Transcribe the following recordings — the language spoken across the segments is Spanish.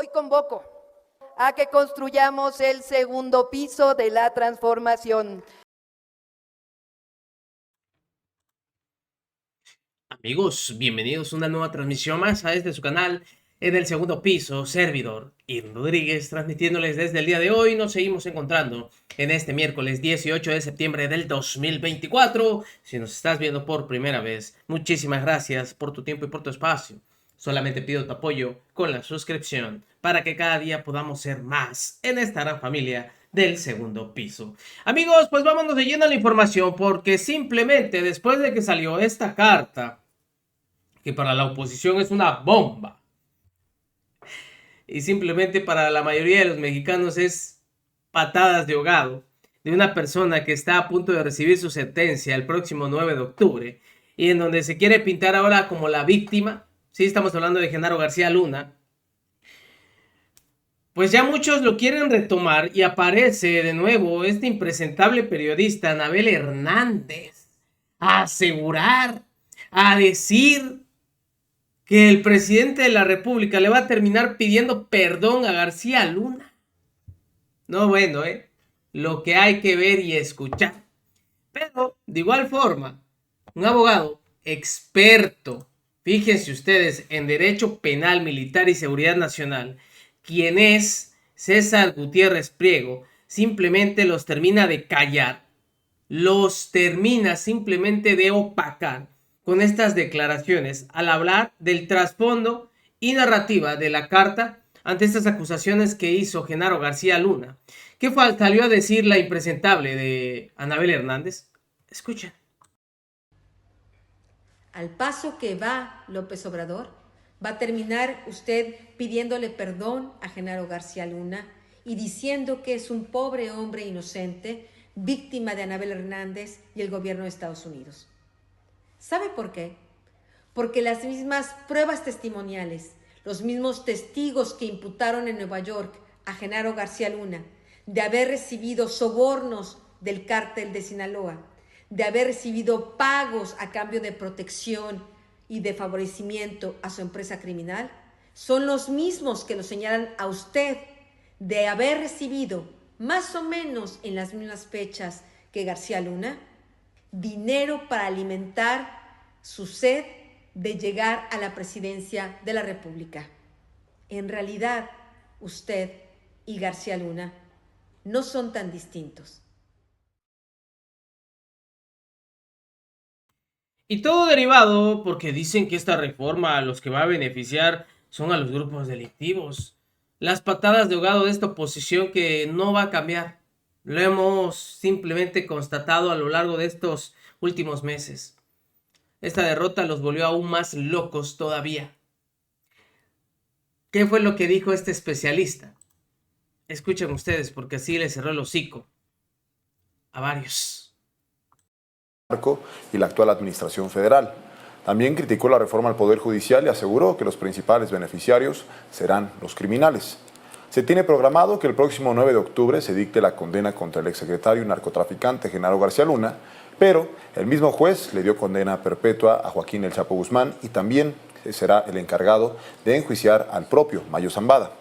Hoy convoco a que construyamos el segundo piso de la transformación. Amigos, bienvenidos a una nueva transmisión más a este su canal en el segundo piso, servidor Irving Rodríguez, transmitiéndoles desde el día de hoy. Nos seguimos encontrando en este miércoles 18 de septiembre del 2024. Si nos estás viendo por primera vez, muchísimas gracias por tu tiempo y por tu espacio. Solamente pido tu apoyo con la suscripción para que cada día podamos ser más en esta gran familia del segundo piso. Amigos, pues vámonos de lleno a la información, porque simplemente después de que salió esta carta, que para la oposición es una bomba, y simplemente para la mayoría de los mexicanos es patadas de ahogado, de una persona que está a punto de recibir su sentencia el próximo 9 de octubre, y en donde se quiere pintar ahora como la víctima. Sí, estamos hablando de Genaro García Luna. Pues ya muchos lo quieren retomar y aparece de nuevo este impresentable periodista Anabel Hernández a asegurar, a decir que el presidente de la República le va a terminar pidiendo perdón a García Luna. No, bueno, lo que hay que ver y escuchar. Pero, de igual forma, un abogado experto, fíjense ustedes, en Derecho Penal, Militar y Seguridad Nacional, quien es César Gutiérrez Priego, simplemente los termina de callar, los termina simplemente de opacar con estas declaraciones al hablar del trasfondo y narrativa de la carta ante estas acusaciones que hizo Genaro García Luna. ¿Qué salió a decir la impresentable de Anabel Hernández? Escuchen. Al paso que va López Obrador, va a terminar usted pidiéndole perdón a Genaro García Luna y diciendo que es un pobre hombre inocente, víctima de Anabel Hernández y el gobierno de Estados Unidos. ¿Sabe por qué? Porque las mismas pruebas testimoniales, los mismos testigos que imputaron en Nueva York a Genaro García Luna de haber recibido sobornos del cártel de Sinaloa, de haber recibido pagos a cambio de protección y de favorecimiento a su empresa criminal, son los mismos que lo señalan a usted de haber recibido, más o menos en las mismas fechas que García Luna, dinero para alimentar su sed de llegar a la presidencia de la República. En realidad, usted y García Luna no son tan distintos. Y todo derivado porque dicen que esta reforma a los que va a beneficiar son a los grupos delictivos. Las patadas de ahogado de esta oposición que no va a cambiar. Lo hemos simplemente constatado a lo largo de estos últimos meses. Esta derrota los volvió aún más locos todavía. ¿Qué fue lo que dijo este especialista? Escuchen ustedes, porque así le cerró el hocico a varios. Y la actual administración federal. También criticó la reforma al Poder Judicial y aseguró que los principales beneficiarios serán los criminales. Se tiene programado que el próximo 9 de octubre se dicte la condena contra el exsecretario y narcotraficante Genaro García Luna, pero el mismo juez le dio condena perpetua a Joaquín El Chapo Guzmán y también será el encargado de enjuiciar al propio Mayo Zambada.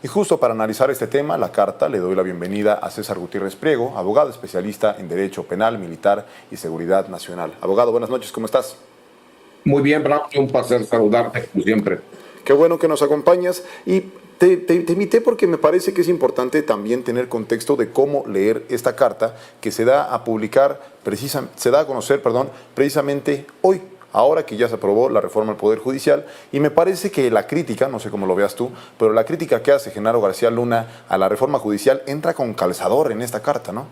Y justo para analizar este tema, la carta, le doy la bienvenida a César Gutiérrez Priego, abogado especialista en Derecho Penal, Militar y Seguridad Nacional. Abogado, buenas noches, ¿cómo estás? Muy bien, Bravo, un placer saludarte, como siempre. Qué bueno que nos acompañas y te invité porque me parece que es importante también tener contexto de cómo leer esta carta que se da a publicar, se da a conocer, precisamente hoy. Ahora que ya se aprobó la reforma al Poder Judicial, y me parece que la crítica, no sé cómo lo veas tú, pero la crítica que hace Genaro García Luna a la reforma judicial entra con calzador en esta carta, ¿no?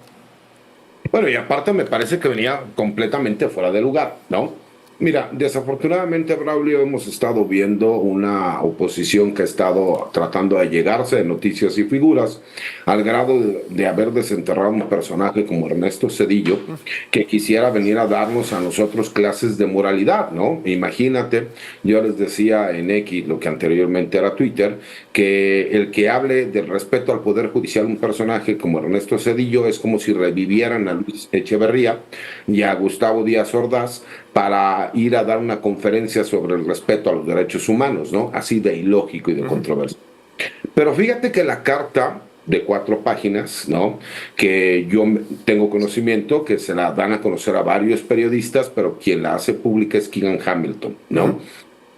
Bueno, y aparte me parece que venía completamente fuera de lugar, ¿no? Mira, desafortunadamente, Braulio, hemos estado viendo una oposición que ha estado tratando de llegarse de noticias y figuras al grado de haber desenterrado un personaje como Ernesto Zedillo, que quisiera venir a darnos a nosotros clases de moralidad, ¿no? Imagínate, yo les decía en X, lo que anteriormente era Twitter, que el que hable del respeto al Poder Judicial un personaje como Ernesto Zedillo es como si revivieran a Luis Echeverría y a Gustavo Díaz Ordaz para ir a dar una conferencia sobre el respeto a los derechos humanos, ¿no? Así de ilógico y de controversia. Pero fíjate que la carta de 4 páginas, ¿no? Que yo tengo conocimiento, que se la dan a conocer a varios periodistas, pero quien la hace pública es Keegan Hamilton, ¿no?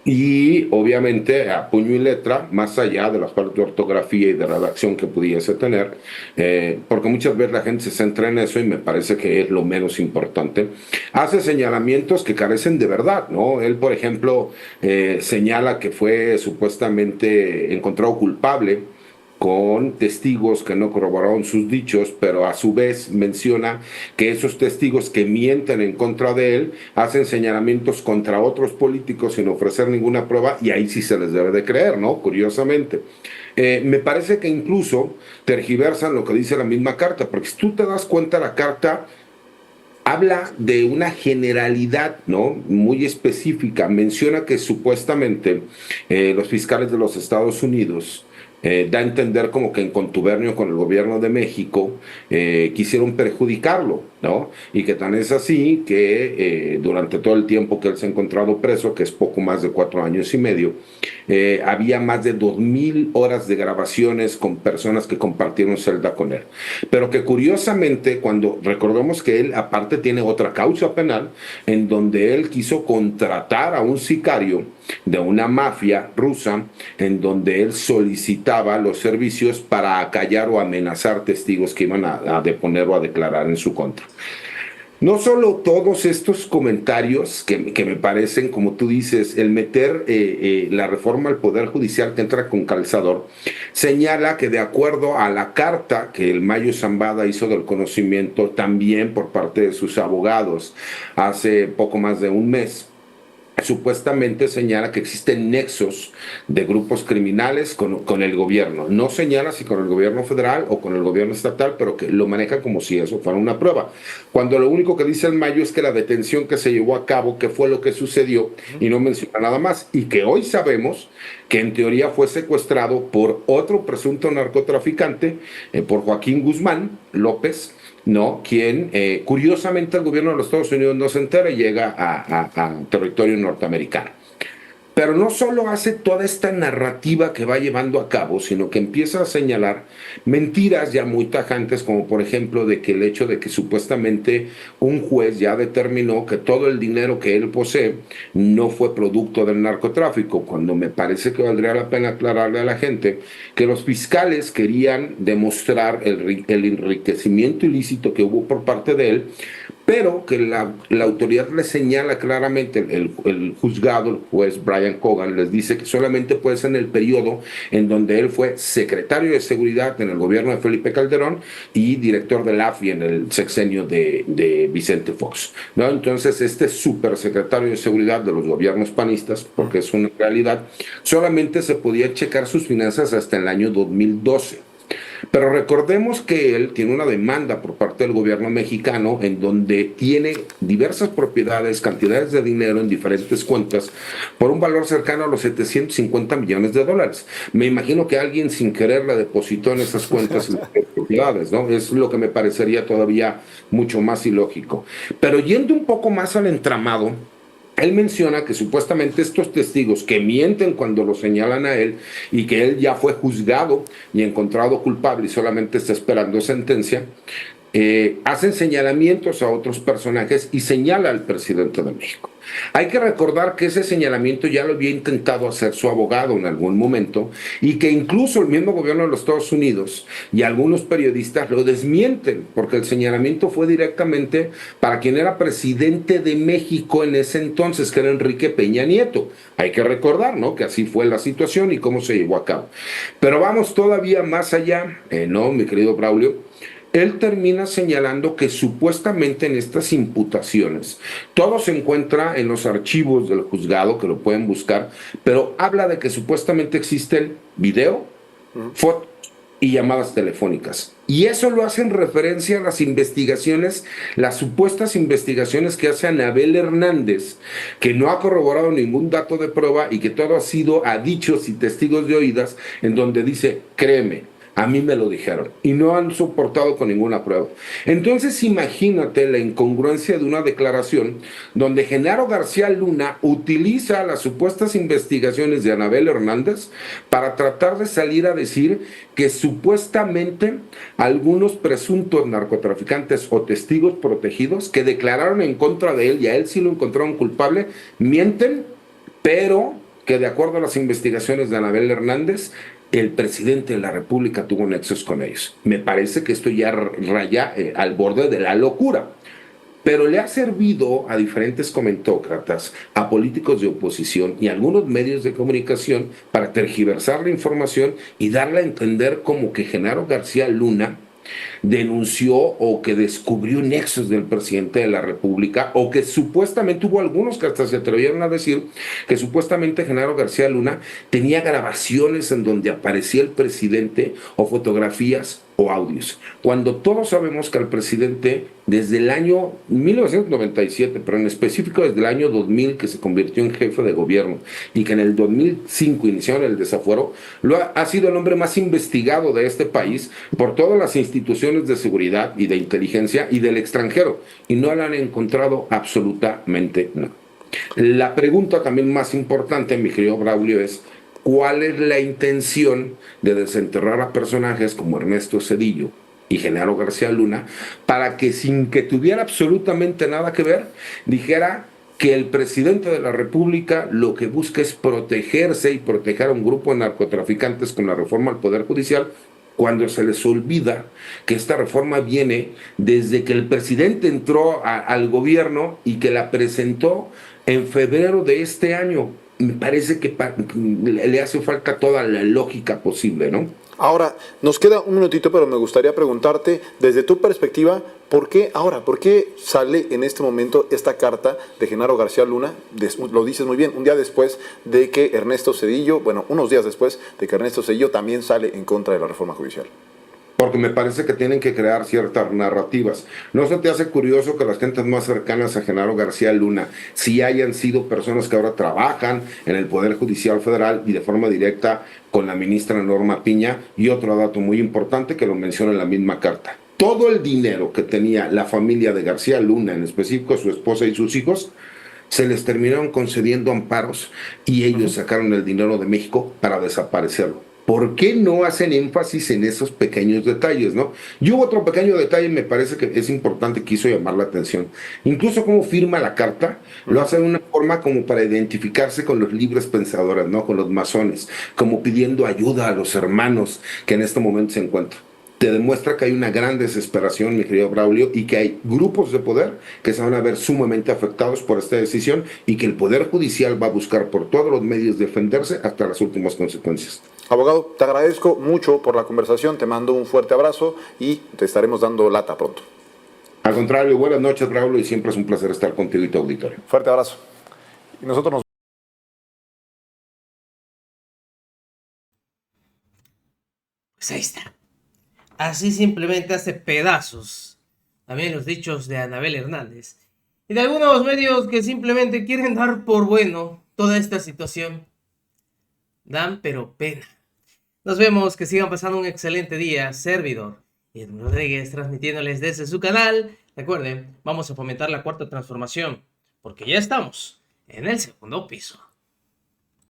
Y obviamente a puño y letra, más allá de las partes de ortografía y de redacción que pudiese tener, porque muchas veces la gente se centra en eso y me parece que es lo menos importante, hace señalamientos que carecen de verdad, ¿no? Él, por ejemplo, señala que fue supuestamente encontrado culpable con testigos que no corroboraron sus dichos, pero a su vez menciona que esos testigos que mienten en contra de él hacen señalamientos contra otros políticos sin ofrecer ninguna prueba, y ahí sí se les debe de creer, ¿no? Curiosamente. Me parece que incluso tergiversan lo que dice la misma carta, porque si tú te das cuenta, la carta habla de una generalidad, ¿no? Muy específica. Menciona que supuestamente los fiscales de los Estados Unidos da a entender como que en contubernio con el gobierno de México quisieron perjudicarlo, ¿no? Y que tan es así que durante todo el tiempo que él se ha encontrado preso, que es poco más de 4 años y medio, había más de 2000 horas de grabaciones con personas que compartieron celda con él. Pero que curiosamente, cuando recordemos que él aparte tiene otra causa penal en donde él quiso contratar a un sicario de una mafia rusa, en donde él solicitaba los servicios para acallar o amenazar testigos que iban a deponer o a declarar en su contra. No solo todos estos comentarios que me parecen, como tú dices, el meter la reforma al Poder Judicial que entra con calzador, señala que de acuerdo a la carta que el Mayo Zambada hizo del conocimiento también por parte de sus abogados hace poco más de un mes, supuestamente señala que existen nexos de grupos criminales con el gobierno. No señala si con el gobierno federal o con el gobierno estatal, pero que lo maneja como si eso fuera una prueba. Cuando lo único que dice el Mayo es que la detención que se llevó a cabo, que fue lo que sucedió, y no menciona nada más. Y que hoy sabemos que en teoría fue secuestrado por otro presunto narcotraficante, por Joaquín Guzmán López, ¿no? Quien, curiosamente, el gobierno de los Estados Unidos no se entera y llega a territorio norteamericano. Pero no solo hace toda esta narrativa que va llevando a cabo, sino que empieza a señalar mentiras ya muy tajantes, como por ejemplo de que el hecho de que supuestamente un juez ya determinó que todo el dinero que él posee no fue producto del narcotráfico, cuando me parece que valdría la pena aclararle a la gente que los fiscales querían demostrar el enriquecimiento ilícito que hubo por parte de él, pero que la autoridad le señala claramente, el juzgado, el juez Brian Cogan, les dice que solamente puede ser en el periodo en donde él fue secretario de Seguridad en el gobierno de Felipe Calderón y director del AFI en el sexenio de Vicente Fox, ¿no? Entonces, este supersecretario de Seguridad de los gobiernos panistas, porque es una realidad, solamente se podía checar sus finanzas hasta el año 2012. Pero recordemos que él tiene una demanda por parte del gobierno mexicano en donde tiene diversas propiedades, cantidades de dinero en diferentes cuentas por un valor cercano a los 750 millones de dólares. Me imagino que alguien sin querer la depositó en esas cuentas propiedades, ¿no? Es lo que me parecería todavía mucho más ilógico. Pero yendo un poco más al entramado, él menciona que supuestamente estos testigos que mienten cuando lo señalan a él y que él ya fue juzgado y encontrado culpable y solamente está esperando sentencia, hacen señalamientos a otros personajes y señala al presidente de México. Hay que recordar que ese señalamiento ya lo había intentado hacer su abogado en algún momento y que incluso el mismo gobierno de los Estados Unidos y algunos periodistas lo desmienten porque el señalamiento fue directamente para quien era presidente de México en ese entonces, que era Enrique Peña Nieto. Hay que recordar, ¿no?, que así fue la situación y cómo se llevó a cabo. Pero vamos todavía más allá, ¿no, mi querido Braulio? Él termina señalando que supuestamente en estas imputaciones todo se encuentra en los archivos del juzgado, que lo pueden buscar, pero habla de que supuestamente existen video, fotos y llamadas telefónicas. Y eso lo hace en referencia a las investigaciones, las supuestas investigaciones que hace Anabel Hernández, que no ha corroborado ningún dato de prueba y que todo ha sido a dichos y testigos de oídas, en donde dice, créeme, A mí me lo dijeron y no han soportado con ninguna prueba. Entonces imagínate la incongruencia de una declaración donde Genaro García Luna utiliza las supuestas investigaciones de Anabel Hernández para tratar de salir a decir que supuestamente algunos presuntos narcotraficantes o testigos protegidos que declararon en contra de él y a él sí lo encontraron culpable, mienten, pero que de acuerdo a las investigaciones de Anabel Hernández, el presidente de la República tuvo nexos con ellos. Me parece que esto ya raya al borde de la locura. Pero le ha servido a diferentes comentócratas, a políticos de oposición y a algunos medios de comunicación para tergiversar la información y darle a entender como que Genaro García Luna denunció o que descubrió nexos del presidente de la República, o que supuestamente hubo algunos que hasta se atrevieron a decir que supuestamente Genaro García Luna tenía grabaciones en donde aparecía el presidente o fotografías o audios, cuando todos sabemos que el presidente desde el año 1997, pero en específico desde el año 2000 que se convirtió en jefe de gobierno y que en el 2005 iniciaron el desafuero, ha sido el hombre más investigado de este país por todas las instituciones de seguridad y de inteligencia y del extranjero, y no le han encontrado absolutamente nada. La pregunta también más importante, mi querido Braulio, es ¿cuál es la intención de desenterrar a personajes como Ernesto Zedillo y Genaro García Luna para que, sin que tuviera absolutamente nada que ver, dijera que el presidente de la República lo que busca es protegerse y proteger a un grupo de narcotraficantes con la reforma al Poder Judicial, cuando se les olvida que esta reforma viene desde que el presidente entró al gobierno y que la presentó en febrero de este año? Me parece que le hace falta toda la lógica posible, ¿no? Ahora, nos queda un minutito, pero me gustaría preguntarte, desde tu perspectiva, ¿por qué ahora? ¿Por qué sale en este momento esta carta de Genaro García Luna? Lo dices muy bien, un día después de que Ernesto Zedillo, bueno, unos días después de que Ernesto Zedillo también sale en contra de la reforma judicial. Porque me parece que tienen que crear ciertas narrativas. ¿No se te hace curioso que las gentes más cercanas a Genaro García Luna sí hayan sido personas que ahora trabajan en el Poder Judicial Federal y de forma directa con la ministra Norma Piña? Y otro dato muy importante que lo menciona en la misma carta: todo el dinero que tenía la familia de García Luna, en específico su esposa y sus hijos, se les terminaron concediendo amparos y ellos sacaron el dinero de México para desaparecerlo. ¿Por qué no hacen énfasis en esos pequeños detalles, no? Y hubo otro pequeño detalle, me parece que es importante, quiso llamar la atención. Incluso cómo firma la carta, lo hace de una forma como para identificarse con los libres pensadores, ¿no? Con los masones, como pidiendo ayuda a los hermanos que en este momento se encuentran. Te demuestra que hay una gran desesperación, mi querido Braulio, y que hay grupos de poder que se van a ver sumamente afectados por esta decisión y que el Poder Judicial va a buscar por todos los medios defenderse hasta las últimas consecuencias. Abogado, te agradezco mucho por la conversación, te mando un fuerte abrazo y te estaremos dando lata pronto. Al contrario, buenas noches, Braulio, y siempre es un placer estar contigo y tu auditorio. Fuerte abrazo. Y nosotros nos... Pues ahí está. Así simplemente hace pedazos también los dichos de Anabel Hernández y de algunos medios que simplemente quieren dar por bueno toda esta situación. Dan pero pena. Nos vemos, que sigan pasando un excelente día. Servidor Edwin Rodríguez, transmitiéndoles desde su canal. Recuerden, vamos a fomentar la cuarta transformación, porque ya estamos en el segundo piso.